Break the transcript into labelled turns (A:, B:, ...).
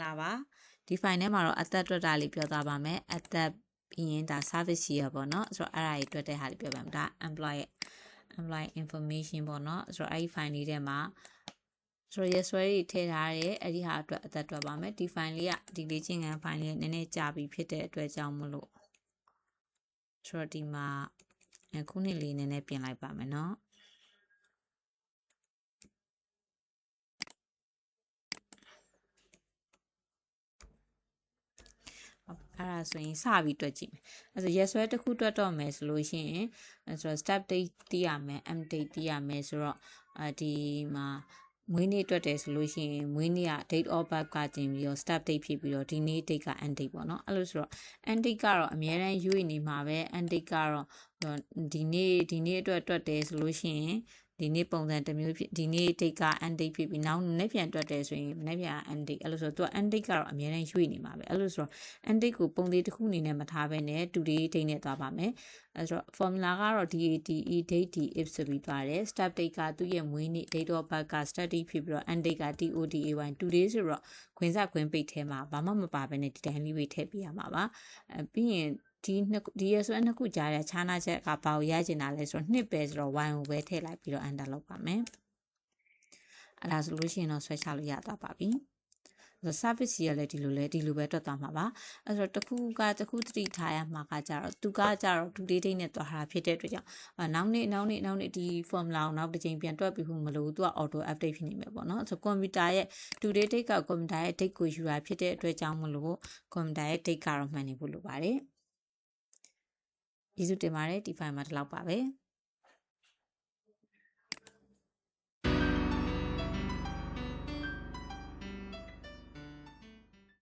A: လာပါဒီ file ထဲမှာတော့အသက်တွက်တာလေးပြောသွားပါမယ်အသက်ပြီးရင်ဒါ service year ပေါ့နော်ဆိုတော့အဲ့ဒါကြီးတွက်တဲ့ဟာလေးပြောပါမယ်ဒါ employee information ပေါ့နော်ဆိုတော့အဲ့ဒီ file လေးထဲမှာဆိုတော့ yes တွေထည့်ထားတယ်အဲ့ဒီဟာအတွက်အသက်တွက်ပါမယ်ဒီ file လေးကဒီလေ့ကျင့်ခန်း file လေးနည်းနည်းကြာပြီဖြစ်တဲ့အတွက်ကြောင့်မလို့ဆိုတော့ဒီမှာခုနှစ်လေးနည်းနည်းပြင်လိုက်ပါမယ်နော်အဲ့ဒါဆိုရင်စပြီးတွက်ကြည့်မယ်အဲ့ဆို yes ဆွဲတစ်ခုတွက်တော့မယ်ဆိုလို့ရှိရင်ဆိုတော့ step date သိရမယ် end date သိရမယ်ဆိုတော့ဒီမှာမွေးနေ့တွက်တယ်ဆိုလို့ရှိရင်မွေးနေ့က date of birth ကကျင်ပြီးတော့ step date ဖြစ်ပြီးတော့ဒီနေ့ date က end date ပေါ့နော်အဲ့လိုဆိုတော့ end date ကတော့အများတန်းရွေ့နေမှာပဲ end date ကတော့ဒီနေ့အတွက်တွက်တယ်ဆိုလို့ရှိရင်ဒီနေ့ပုံစံတစ်မျိုးဖြစ်ဒီနေ့ date က end date ဖြစ်ပြီးနောက်နေ့ပြန်တွက်တယ်ဆိုရင်နေ့ပြန် end date အဲ့လိုဆိုတော့သူက end date ကတော့အများတန်းရွေ့နေမှာပဲအဲ့လိုဆိုတော့ end date ကိုပုံသေးတစ်ခုအနေနဲ့မထားဘဲနဲ့ today date နဲ့သွားပါမယ်အဲ့ဆိုတော့ formula ကတော့ date date if ဆိုပြီးပါတယ် start date ကသူ့ရဲ့မွေးနေ့ date of birth က start date ဖြစ်ပြီးတော့ end date က today today ဆိုတော့ခွင်စခွင်ပိတ်ထဲမှာဘာမှမပါဘဲနဲ့ဒီတိုင်းလေးပဲထည့်ပြရမှာပါပြီးရင်ဒီရဆွဲနှစ်ခုကြားတဲ့ခြားနာချက်ကဘာကိုရချင်တာလဲဆိုတော့နှစ်ပဲဆိုတော့ y ကိုပဲထည့်လိုက်ပြီးတော့ enter လုပ်ပါမယ်အဲ့ဒါဆိုလို့ရှိရင်တော့ဆွဲချလို့ရသွားပါပြီservice ရလည်းဒီလိုပဲတွက်သွားမှာပါအဲ့ဆိုတော့တစ်ခုသတိထားရမှာကကြတော့သူကကြတော့ today date နဲ့တွက်ထားတာဖြစ်တဲ့အတွက်ကြောင့်နောက်နေ့ဒီ formula ကိုနောက်တစ်ချိန်ပြန်တွက်ပြီးဖို့မလိုဘူးသူက auto update ဖြစ်နေမှာပေါ့နော်ဆိုတော့ computer ရဲ့ today date က computer ရဲ့ date ကိုယူတာဖြစ်တဲ့အတွက်ကြောင့်မလို့ computer ရဲ့ date ကတော့မှန်နေဖို့လိုပါတယ်ကျေးဇူးတင်ပါတယ်ဒီ file မှာဒီလောက်ပါပဲ